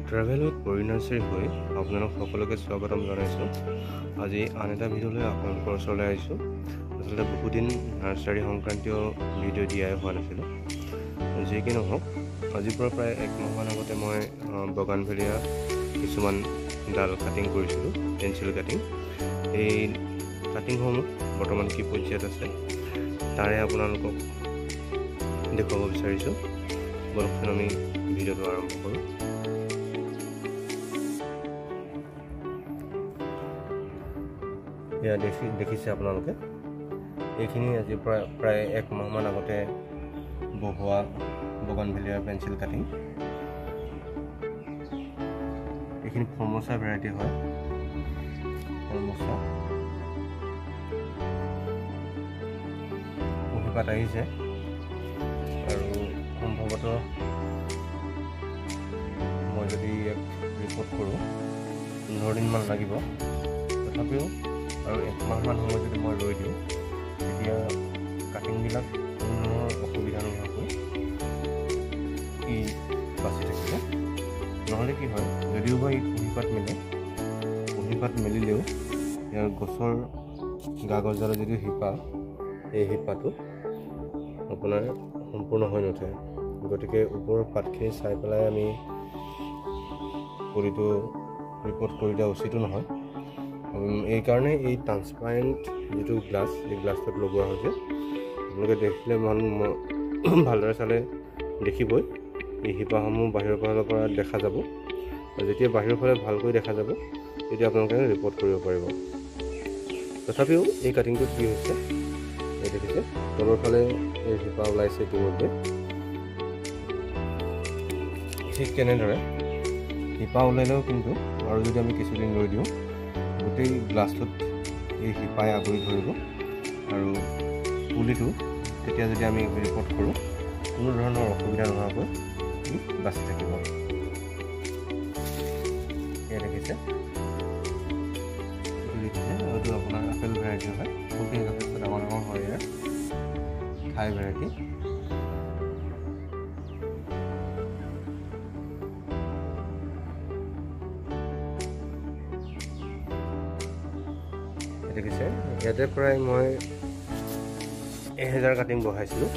Travel with পৰি nursery হৈ আপোনালোক সকলোকে স্বাগতম জনাইছোঁ। আজি আন এটা ভিডিঅ'লৈ আপোনালোকৰ ওচৰলৈ আহিছোঁ। আচলতে বহুদিন নাৰ্চাৰী সংক্ৰান্তীয় ভিডিঅ' দিয়াই হোৱা নাছিলোঁ। যি কি নহওক, আজিৰ পৰা প্ৰায় 1 মাহমান আগতে মই বগানভেলিয়া কিছুমান ডাল কাটিং কৰিছিলোঁ, পেঞ্চিল কাটিং। এই কাটিংসমূহ বৰ্তমান কি পৰ্যায়ত আছে তাৰে আপোনালোকক দেখুৱাব বিচাৰিছোঁ। বলকচোন আমি ভিডিঅ'টো আৰম্ভ কৰোঁ। এয়া দেখিছে আপোনালোকে, এইখিনি আজিৰ পৰা প্ৰায় 1 মাহমান আগতে বহোৱা বগানভেলিয়াৰ পেঞ্চিল কাটিং। এইখিনি ফৰ্মচা ভেৰাইটি হয়। ফৰ্মচা কুঁহিপাত আহিছে আৰু সম্ভৱতঃ মই যদি ইয়াক ৰিপৰ্ট কৰোঁ 15 দিনমান লাগিব। তথাপিও আৰু 1 মাহমান সময় যদি মই ৰৈ দিওঁ তেতিয়া কাটিংবিলাক কোনো অসুবিধা নোহোৱাকৈ ই বাচি থাকিব। নহ'লে কি হয়, যদিও বা ই কুঁহিপাত মেলিলেও ইয়াৰ গছৰ গা গছডালৰ যিটো শিপা, এই শিপাটো আপোনাৰ সম্পূৰ্ণ হৈ নুঠে। গতিকে ওপৰৰ পাতখিনি চাই পেলাই আমি পুলিটো ৰিপৰ্ট কৰি দিয়া উচিতো নহয়। এইকাৰণে এই ট্ৰান্সপাৰেণ্ট যিটো গ্লাছ, এই গ্লাছটোত লগোৱা হৈছে। আপোনালোকে দেখিলে ভালদৰে চালে দেখিবই এই শিপাসমূহ বাহিৰৰ ফালৰ পৰা দেখা যাব। আৰু যেতিয়া বাহিৰৰ ফালে ভালকৈ দেখা যাব তেতিয়া আপোনালোকে ৰিপৰ্ট কৰিব পাৰিব। তথাপিও এই কাটিংটোত কি হৈছে, এই দেখিছে তলৰ ফালে এই শিপা ওলাইছে ইতিমধ্যে। ঠিক তেনেদৰে শিপা ওলালেও কিন্তু আৰু যদি আমি কিছুদিন ৰৈ দিওঁ গোটেই গ্লাছটোত এই শিপাই আগুৰি ধৰিব আৰু পুলিটো তেতিয়া যদি আমি ৰিপৰ্ট কৰোঁ কোনো ধৰণৰ অসুবিধা নোহোৱাকৈ ই বাচি থাকিব। এয়া দেখিছে, এইটো আপোনাৰ আপেল ভেৰাইটি হয়। ফুলখিনি যথেষ্ট ডাঙৰ ডাঙৰ হয়। ইয়াৰ থাই ভেৰাইটি। দেখিছে, ইয়াতে প্ৰায় মই 1000 কাটিং বহাইছিলোঁ।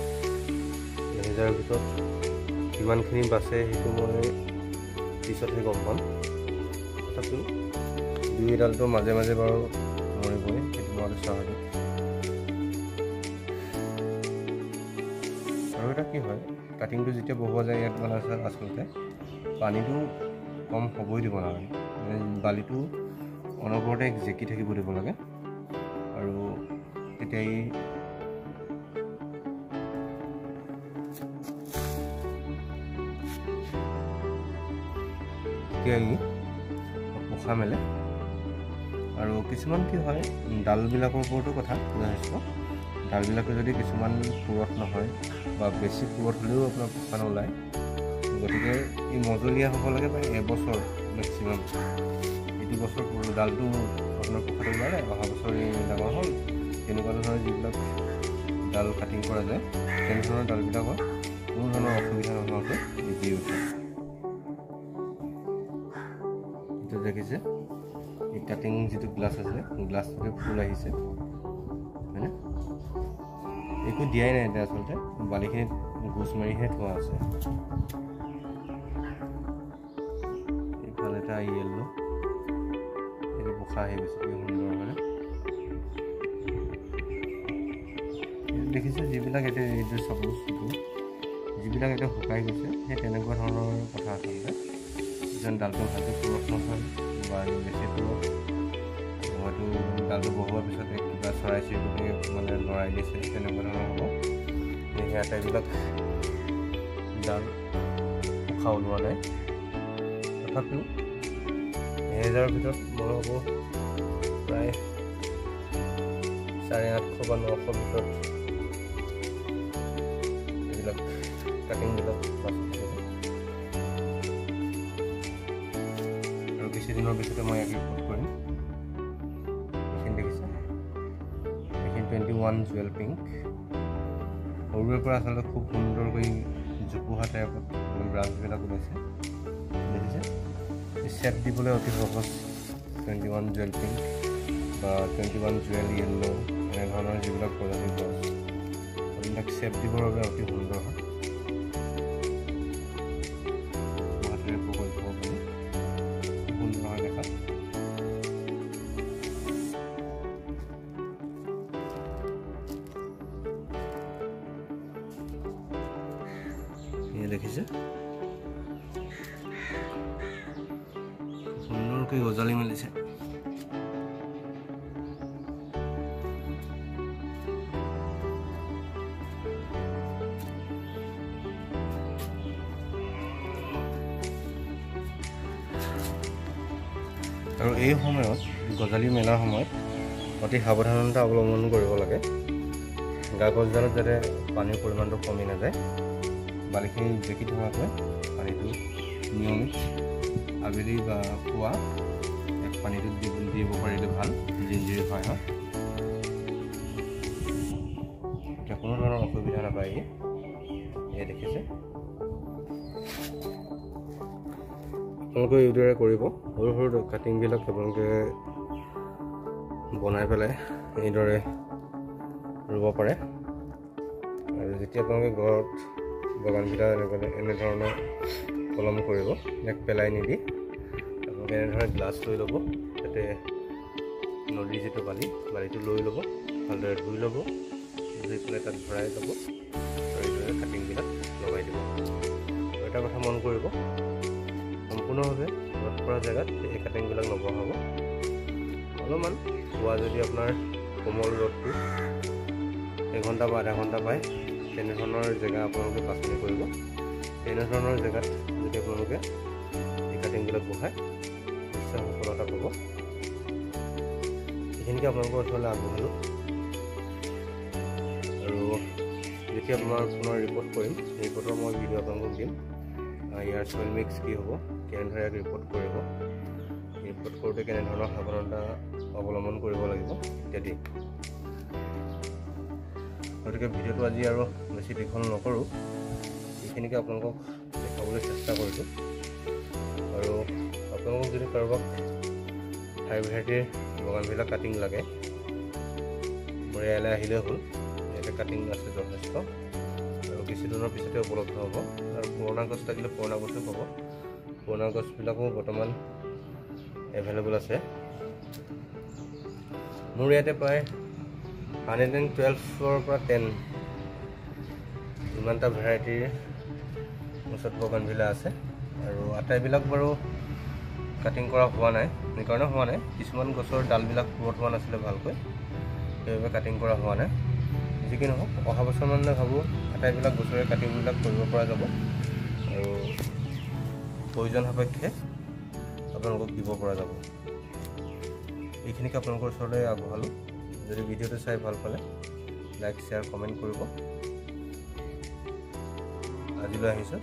1000ৰ ভিতৰত কিমানখিনি বাচে সেইটো মই পিছতহে গম পাম। তথাপিও 2-এডালটো মাজে মাজে বাৰু মৰিবই, সেইটো মই স্বাভাৱিক। আৰু এটা কি হয়, কাটিংটো যেতিয়া বহোৱা যায় ইয়াত মানে আচলতে পানীটো কম হ'বই দিব নালাগে। বালিটো অনবৰতে জেকি থাকিব দিব লাগে। আৰু তেতিয়া পোখা মেলে। আৰু কিছুমান কি হয়, ডালবিলাকৰ ওপৰতো কথা যথেষ্ট। ডালবিলাকে যদি কিছুমান পুৰঠ নহয় বা বেছি পুৰঠ হ'লেও আপোনাৰ পোখা নোলায়। গতিকে ই মজলীয়া হ'ব লাগে প্ৰায় 1 বছৰ মেক্সিমাম। এইটো বছৰ ডালটো আপোনাৰ পোখাটো ওলালে, অহা বছৰ ডাঙৰ হ'ল। তেনেকুৱা ধৰণৰ যিবিলাক ডাল কাটিং কৰা যায় তেনেধৰণৰ ডালবিলাকৰ কোনো ধৰণৰ অসুবিধা নোহোৱাকৈ বিকি উঠে। এইটো দেখিছে, এই কাটিং যিটো গ্লাছ আছে গ্লাছটোতে ফুল আহিছে, হয়নে? একো দিয়াই নাই এতিয়া, আচলতে বালিখিনিত গোচ মাৰিহে থোৱা আছে। এইফালে এটা য়েল্লো, এইটো পোখা আহি গৈছে কি সুন্দৰ, হয়নে? দেখিছে যিবিলাক এতিয়া এইটো চাপোজ যিবিলাক এতিয়া শুকাই গৈছে সেই তেনেকুৱা ধৰণৰ কথা। আচলতে যেন ডালটো ভালকৈ পুৰঠ নহয় বা বেছি পুৰঠ হয়তো ডালটো বহোৱাৰ পিছত কিবা চৰাই চিৰিকটি মানে লৰাই দিছে, তেনেকুৱা ধৰণৰ হ'ব। সেয়া টাইপবিলাক ডাল পোখা ওলোৱা নাই। তথাপিও 1000ৰ ভিতৰত মই ভাবোঁ প্ৰায় 850 বা 900 ভিতৰত এইবিলাক কাটিংবিলাক বাচি থাকিব। আৰু কিছুদিনৰ পিছতে মই ইয়াক ৰিপৰ্ট কৰিম। এইখিনি দেখিছে, এইখিনি 21 জুৱেল পিংক। সৰুৰে পৰা আচলতে খুব সুন্দৰকৈ জোপোহা টাইপত ব্ৰাঞ্চবিলাক ওলাইছে, দেখিছে। সেট দিবলৈ অতি সহজ 21 জুৱেল পিংক বা 21 জুৱেল য়েল্লো এনেধৰণৰ যিবিলাক প্ৰজাতিৰ গছ এইবিলাক সেট দিবৰ বাবে অতি সুন্দৰ হয়। মাটিৰে বগল থ'ব পাৰি সুন্দৰ হয় দেখাত। দেখিছে সুন্দৰকৈ গজালি মেলিছে। আৰু এই সময়ত গজালি মেলাৰ সময়ত অতি সাৱধানতা অৱলম্বন কৰিব লাগে। গছডালত যাতে পানীৰ পৰিমাণটো কমি নাযায়, বালিখিনি জেকি থকাকৈ পানীটো নিয়মিত আবেলি বা পুৱা এক পানীটোত দিব পাৰিলে ভাল, জিঞ্জিৰি হয়। এতিয়া কোনো ধৰণৰ অসুবিধা নাপায়। এই দেখিছে আপোনালোকে এইদৰে কৰিব। সৰু সৰু কাটিংবিলাক আপোনালোকে বনাই পেলাই এইদৰে ৰুব পাৰে। আৰু যেতিয়া আপোনালোকে ঘৰত বাগানবিলাক এনেধৰণৰ কলম কৰিব, ইয়াক পেলাই নিদি আপোনালোকে এনেধৰণে গ্লাছ লৈ ল'ব। যাতে নদীৰ যিটো বালিটো লৈ ল'ব, ভালদৰে ধুই ল'ব, ধুই পেলাই তাত ভৰাই ল'ব আৰু এইদৰে কাটিংবিলাক লগাই দিব। আৰু এটা কথা মন কৰিব, সম্পূৰ্ণভাৱে ৰ'দ পৰা জেগাত এই কাটিংবিলাক নবহাব। অলপমান পুৱা যদি আপোনাৰ কোমল ৰ'দটো এঘণ্টা বা আধা ঘণ্টা পায়, তেনেধৰণৰ জেগা আপোনালোকে বাছনি কৰিব। তেনেধৰণৰ জেগাত যদি আপোনালোকে এই কাটিংবিলাক বহায় নিশ্চয় সফলতা পাব। এইখিনিকে আপোনালোকৰ ওচৰলৈ আগবঢ়ালোঁ। আৰু যেতিয়া আপোনাৰ পুনৰ ৰিপৰ্ট কৰিম, ৰিপৰ্টৰ মই ভিডিঅ' আপোনালোকক দিম। ইয়াৰ চইল মিক্স কি হ'ব, কেনেদৰে ইয়াক ৰিপৰ্ট কৰিব, ৰিপৰ্ট কৰোঁতে কেনেধৰণৰ সাৱধানতা অৱলম্বন কৰিব লাগিব ইত্যাদি। গতিকে ভিডিঅ'টো আজি আৰু বেছি দীঘল নকৰোঁ, এইখিনিকে আপোনালোকক দেখাবলৈ চেষ্টা কৰিছোঁ। আৰু আপোনালোকক যদি কাৰোবাক ঠাই ভেৰাইটিৰ বাগানবিলাক কাটিং লাগে, মোৰ ইয়ালৈ আহিলেই হ'ল। ইয়াতে কাটিং আছে যথেষ্ট, আৰু কিছুদিনৰ পিছতে উপলব্ধ হ'ব। আৰু পুৰণা গছ থাকিলে পুৰণা গছো পাব। পুৰণা গছবিলাকো বৰ্তমান এভেইলেবল আছে। মোৰ ইয়াতে প্ৰায় 112ৰ পৰা 10 ইমানটা ভেৰাইটিৰ ওচৰত বাগানবিলাক আছে। আৰু আটাইবিলাক বাৰু কাটিং কৰা হোৱা নাই, সেইকাৰণে হোৱা নাই। কিছুমান গছৰ ডালবিলাক গ্ৰ'থ হোৱা নাছিলে ভালকৈ, সেইবাবে কাটিং কৰা হোৱা নাই। যি কি নহওক, অহা বছৰমানলৈ ভাবোঁ আটাইবিলাক গছৰে কাটিংবিলাক কৰিব পৰা যাব আৰু প্ৰয়োজন সাপেক্ষে আপোনালোকক দিব পৰা যাব। এইখিনিকে আপোনালোকৰ ওচৰলৈ আগবঢ়ালোঁ। যদি ভিডিঅ'টো চাই ভাল পালে লাইক, শ্বেয়াৰ, কমেণ্ট কৰিব। আজিলৈ আহিছোঁ।